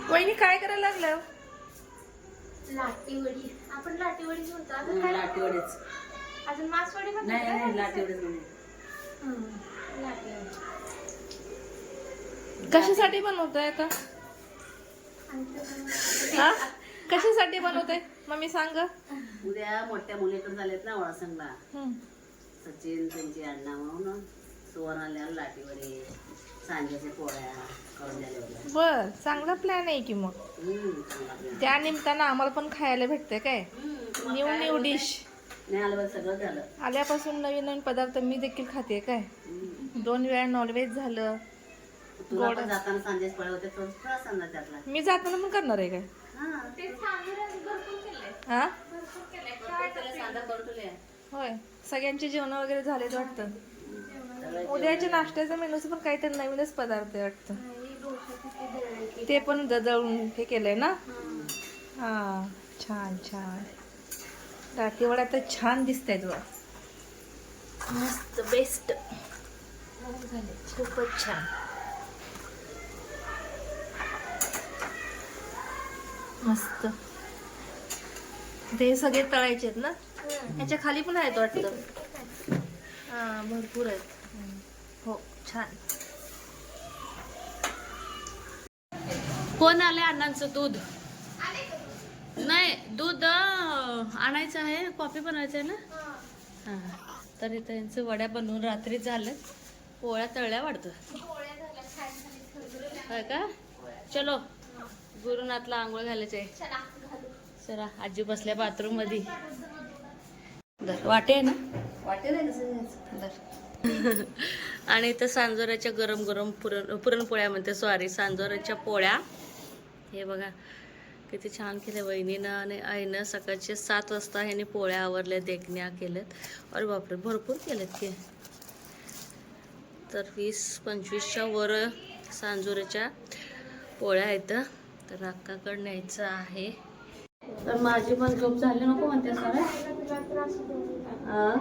वहिनी काय करायला लागलं? लाटीवडी. आपण लाटीवडी म्हणतो. अजून हं, काय लाटीवडीच. अजून मासवडी म्हणतात नाही का? नाही लाटीवडीच म्हणे. लाटीवडी. कशासाठी बनवताय आता? हा? कशासाठी बनवताय मम्मी सांग. उद्या मोठ्या मुलीकडे झालेत ना वळसंगला. हम्म. सचिन त्यांची अण्णा म्हणून सुवर्णाला लाटीवडी सांज्याच्या पोळ्या करून द्यायला होत्या. बर, चांगला प्लॅन आहे की मग. चांगला plan. त्या निमित्तानं आम्हाला पण खायला भेटते काय. तुम्हाला न्यू काय न्यू होतंय? डिश नाही आलं बरं, सगळं झालं. आल्यापासून नवीन नवीन पदार्थ मी देखील खाते काय. 2 वेळा नॉनव्हेज झालं. तुला गोड. पण जाताना सांजेच पोळ्या होते थोडा सांगा त्यातला. मी जाताना पण करणार आहे काय. हा ते सांगून भरपूर केलंय. हा भरपूर केलंय. त्याला सांगा करून ठेवले. होय, सगळ्यांचे जेवण वगैरे झालेच वाटतं. सगळं उद्याच्या नाश्त्याचा मेनूचं पण काहीतरी नवीनच पदार्थ आहे वाटतं. नाही, डोशाची ती दळली. ते पण दळून हे केलंय ना. हा, छान छान. राठीवड्या तर छान दिसतायत बघ. मस्त, बेस्ट झाले, खूपच छान. मस्त. ते सगळे तळायचे आहेत ना. ह्याच्या खाली पण आहेत वाटतं. हा, भरपूर आहेत. हो, छान. कोण आले? अण्णांचं दूध नाही, दूध आणायचं आहे. कॉफी बनवायचं आहे ना. हा, तर इथं यांचं वड्या बनवून रात्री झालं. पोळ्या तळल्या वाटतं. पोळ्या झाल्या, खायला होय का. चलो, गुरुनाथला आंघोळ घालायचंय. चला घालू. चला, आजी बसल्या बाथरूम मध्ये. दर वाटे आहे ना. वाटेल आहे कसं घ्यायचं? दर. आणि इथं सांजोऱ्याच्या गरम गरम पुरणपोळ्या म्हणते, सॉरी, सांजोऱ्याच्या पोळ्या. हे बघा किती छान केलं वहिनीनं आणि आईनं. सकाळचे 7 वाजता ह्याने पोळ्या आवरल्या, देखण्या केल्यात. अरे बापरे, भरपूर केलेत की. तर 20-25च्या वर सांजोऱ्याच्या पोळ्या आहेत. तर अक्काकडे न्यायचं आहे. तर माझी पण झोप झाली नको म्हणते सर. तुला त्रास होतो. हा,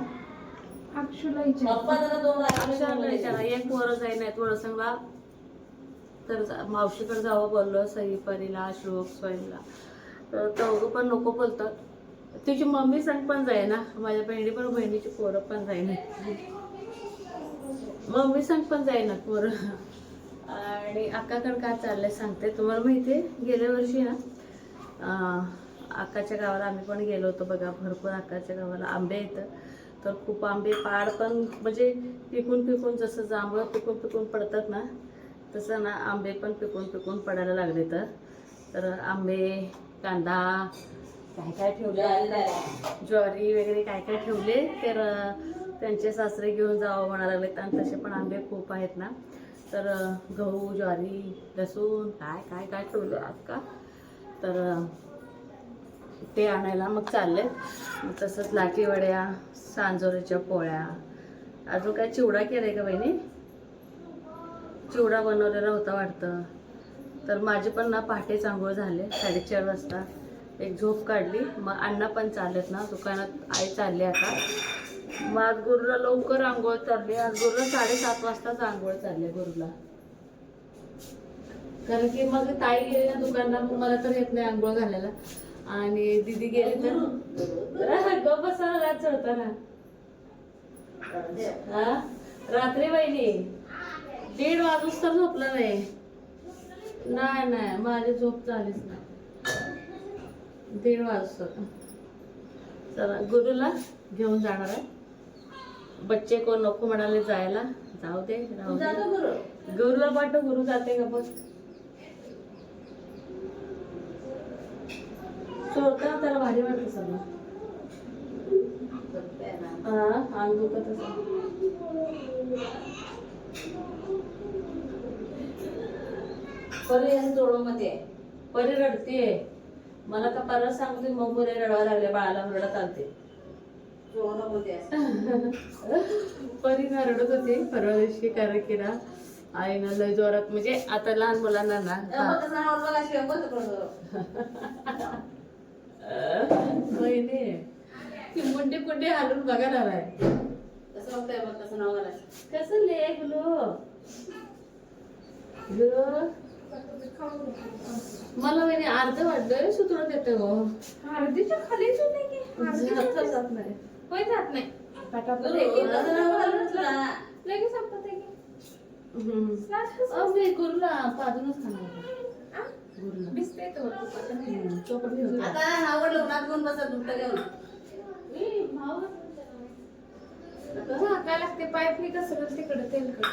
अक्षुला विचार. पप्पा जरा 2 अक्षरला विचारा. एक पोरं जाई नाहीत वळसंगला. तर मावशीकडे जावं बोललो, सई, परीला, अशोक, स्वयंला. तर दोघं पण नको बोलतात. तिची मम्मी संग पण जाई ना. माझ्या बहिणीची पोरं पण जाई नाही. मम्मी संग पण जाई ना पोरं. आणि अक्काकडे काय चाललंय सांगते. तुम्हाला माहिती आहे, गेल्या वर्षी ना अक्काच्या गावाला आम्ही पण गेलो होतो बघा. भरपूर अक्काच्या गावाला आंबे येतं. तर खूप आंबे, पाड पण म्हणजे पिकून जसं जांभळं पिकून पडतात ना, तसं ना आंबे पण पिकून पडायला लागले. तर आंबे, कांदा, काय ठेवले, ज्वारी वगैरे काय ठेवले. तर त्यांचे सासरे घेऊन जावं म्हणायला लागलेत. आणि तसे पण आंबे खूप आहेत ना. तर गहू, ज्वारी, लसूण काय ठेवले अक्का. तर ते आणायला मग चालले. तसंच लाटीवड्या, सांजोऱ्याच्या पोळ्या, अजून काय चिवडा केलाय का बहिणी. चिवडा बनवलेला होता वाटतं. तर माझी पण ना पहाटेच आंघोळ झाले. 4:30 वाजता एक झोप काढली. मग अण्णा पण चाललेत ना दुकानात. आई चालली आता. मग आज गुरुला लवकर आंघोळ चालली. आज गुरुला 7:30 वाजताच आंघोळ चालले गुरुला. कारण की मग ताई गेली ना दुकानला, मग मला तर येत नाही आंघोळ घालायला. आणि दीदी गेली तर गप्प बसायला होता ना. हा, रात्री बहिणी 1:30 वाजूस तर झोपला नाही. माझी झोप झालीच नाही. 1:30 वाजता. चला, गुरुला घेऊन जाणार आहे. बच्चे कोण नको म्हणाले जायला. जाऊ दे, राहू दे. गुरुला पाठव, गुरु जाते का बघ. सोडता त्याला भारी वाटतं सगळं. हा, अंग दुखत असं. परी जोडोमध्ये परी रडतीये. मला का परत सांगते मग पुरे रडवा लागले. बाळाला रडत आलते. परी ना रडत होती परवा दिवशी. कारण की ना आईनं लय जोरात, म्हणजे आता लहान मुलांना ना बहिणी ती मुंडी हालून बघायला हवाय. कसं बघताय बघ, कसं नाव घालायचं. कसं ले गुलो खाऊ दे. मला म्हणजे अर्ध वाटतंय सुतळत येते हो. अर्धीच्या खालीच होते की जात नाही. होय जात नाही पटापट लगेच संपत आहे की मी गुरुला पाजूनच खाणार गुरुला भिजते तो चोपट घेऊन आता आवडलं उन्हात घेऊन बसा दुपटं घेऊन. झाकायला लागते पाईप नाही कसं तिकडे तेलकट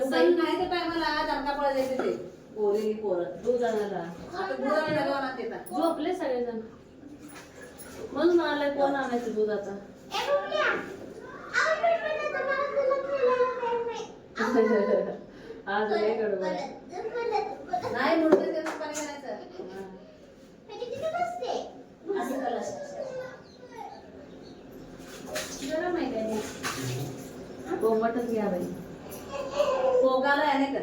सही नाही ते टायमाला दणका पळत जायचे ते पोरी पोरं दूध आणायला आता दूध आणायला गावात येतात. झोपले सगळेजण म्हणून आलाय कोण आणायचं दूध आता आज लय गडबड आहे. नाही मुडकं त्याचं पाणी घालायचं. असं करा. गरम आहे काय कोमटच घ्या बाई पोगाला आहे नाही का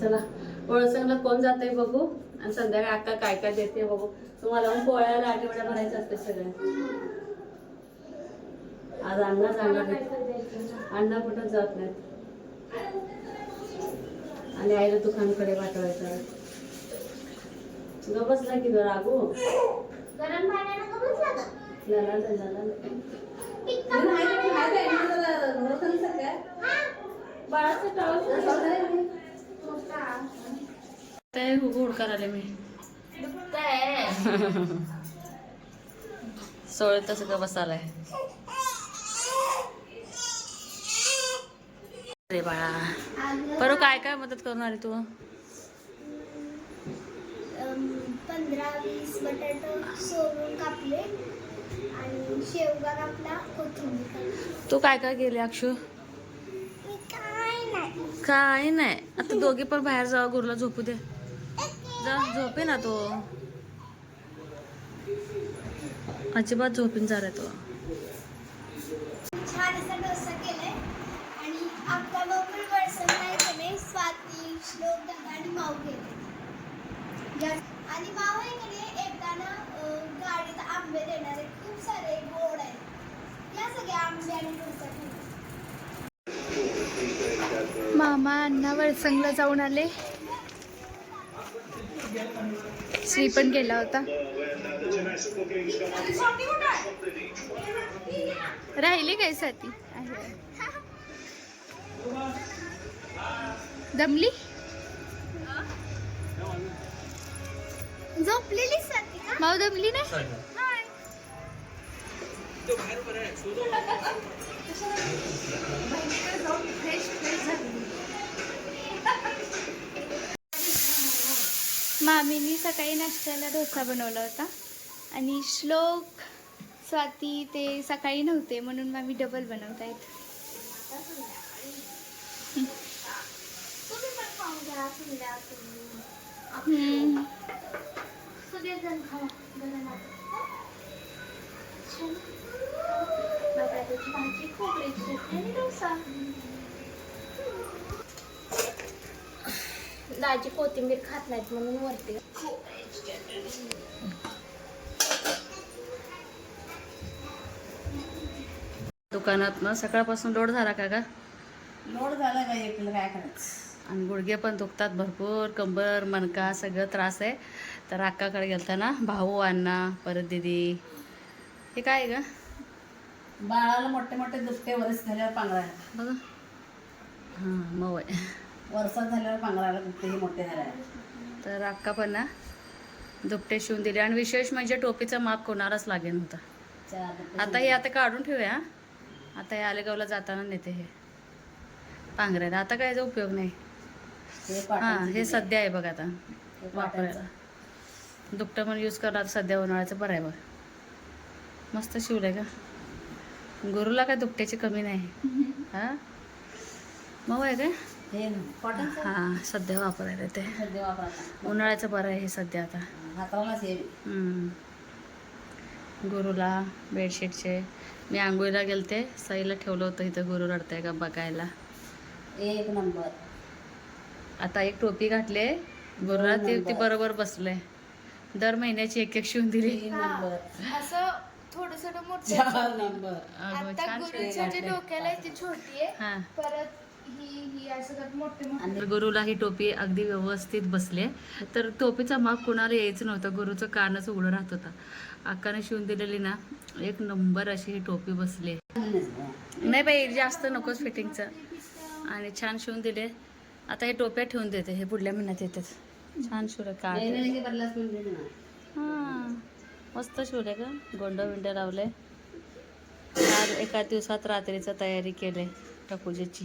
चला ओळसंगला कोण जाते बघू आणि संध्याकाळी अक्का काय काय देते बघू तुम्हाला मग पोळ्या लाटीवड्या भरायच्या असते सगळ्या आज अण्णा जाणार अण्णा कुठं जात नाहीत आणि आईला दुकानकडे पाठवायचं ग बसला की ग रागू गरम पाण्यानं का बसला का? बाळाचं टावल ते हुड करायला मी सोळत तसं का बसालाय अरे बाळा बरं काय काय मदत करणार तू 15-20 बटाटे सोलून कापले आणि शेवगा कापला कोथिंबीर तू काय काय केले अक्षू काय नाही आता दोघे पण बाहेर जावा गुरुला झोपू दे जा झोपे ना तो अजिबात झोपीन जा रे तो छान असा डोसा केलाय आणि आपला बरोबर वर्षण नाही केले स्वाती श्लोक दादा आणि माऊ केले आणि माऊ आहे की नाही येताना गाडीत आंबे देणार आहे खूप सारे गोड आहेत या सगळ्या आंबे आणि डोसा मामा अण्णा वळसंगला जाऊन आले श्री पण गेला होता राहिली काय साथी दमली झोपलेली साथी माऊ दमली नाही मामीनी सकाळी नाश्त्याला डोसा बनवला होता आणि श्लोक स्वाती ते सकाळी नव्हते म्हणून मामी डबल बनवत आहेत सगळेजण खावा बटाट्याची भाजी खोबऱ्याची चटणी आणि डोसा दाजी कोथिंबीर खात नाहीत म्हणून वरती दुकानात ना सकाळपासून लोड झाला का लोड झाला का एकटीला काय करायचं आणि गुडघे पण दुखतात भरपूर कंबर मणका सगळं त्रास आहे तर अक्काकडे गेलता ना भाऊ अण्णा परत दिदी हे काय ग बाळाला मोठे मोठे दुसटे वरस झाल्यावर पांघरायला बघा हां मग आहे वर्षात झाल्यावर पांघरायला दुसतेही मोठे झाले तर अक्का पण ना दुपटे शिवून दिले आणि विशेष म्हणजे टोपीचा माप कोणालाच लागेल नव्हता आता हे आता काढून ठेवूया आता हे आलेगावला जाताना नेते हे पांघरायला आता कायचा उपयोग नाही हां हे सध्या आहे बघ आता वापरायला दुपटं पण यूज करणार सध्या उन्हाळ्याचं बरं आहे बघ मस्त शिवलंय का गुरुला काय दुपट्याची कमी नाही हां मग आहे काय हे कॉटन हां सध्या वापरायला ते सध्या वापरायचा उन्हाळ्याचं बरं आहे हे सध्या आता हातालाच हे गुरुला बेडशीटचे मी आंघोळीला गेलते सईला ठेवलं होतं इथं गुरु रडतंय का बघायला एक नंबर आता एक टोपी घातले गुरुला ती बरोबर बसलंय. दर महिन्याची एक शिवून दिली. 3 नंबर असं थोडस मोठं 4 नंबर अगं, आता छान गुरुच्या जे डोक्याला आहे ती छोटी आहे. हा. परत ही असं त्यात मोठे मोठे तर गुरुला ही टोपी अगदी व्यवस्थित बसली. तर टोपीचा माप कुणाला यायचं नव्हतं, गुरुचं कानच उघडं राहत होता. अक्काने शिवून दिलेली ना, एक नंबर अशी ही टोपी बसली. नाही बाई, जास्त नकोच फिटिंगचं. आणि छान शिवून दिले. आता हे टोप्या ठेवून देते, हे पुढल्या महिन्यात येतात. छान शिवले का हां, मस्त शिवले का, गोंड विंड लावले. आज एका दिवसात रात्रीचं तयारी केली पूजेची.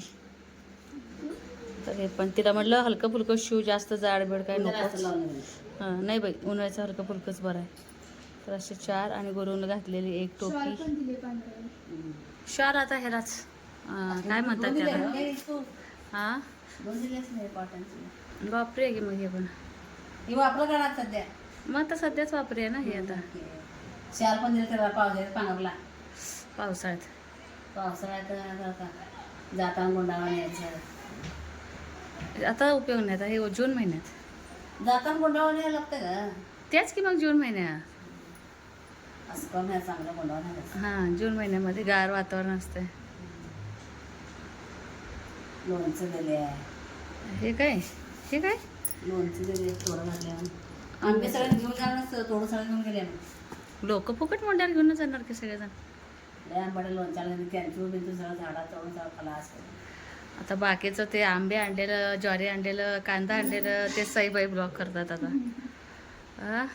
तर हे पण तिला म्हटलं हलकं फुलकं शिव, जास्त जाडबीड काय नको. हां नाही बाई, उन्हाळ्याचं हलकं फुलकंच बरं आहे. तर असे 4 आणि गुरुनं घातलेली एक टोपी. पण दिले पांढरे. शाल आता ह्यालाच काय म्हणतात त्याला. हां वापरे की मग हे पण. हे वापरलं का ना सध्या? मग आता सध्याच वापरे आहे ना हे आता शाल पण दिलं त्याला पावसाळ्यात पांघरला. पावसाळ्यात. पावसाळ्यात जाताना गोंडाळा न्यायचं. आता उपयोग नाही, आता हे जून महिन्यात. जाताना गोंडाळा न्यायला लागतं का? त्याच की मग जून महिन्यात. असं करून न्यायचं, चांगलं गोंडाळा न्यायचं. हां जून महिन्यामध्ये गार वातावरण असते. लोणचं दिले आहे. हे काय, हे काय लोणचं दिले थोडं घातल्यावर. आंबे सगळं घेऊन जाणार नसतं, थोडं सगळं घेऊन गेले आम्ही. लोक फुकट मोंड्याला घेऊनच जाणार की सगळेजण. लय आंबाड्या लोणच्याला कॅन्सू बिंचू सगळं झाडात चढून सगळं खलास. आता बाकीचं ते आंबे आणलेलं, ज्वारी आणलेलं, कांदा आणलेलं, ते सईबाई ब्लॉक करतात आता.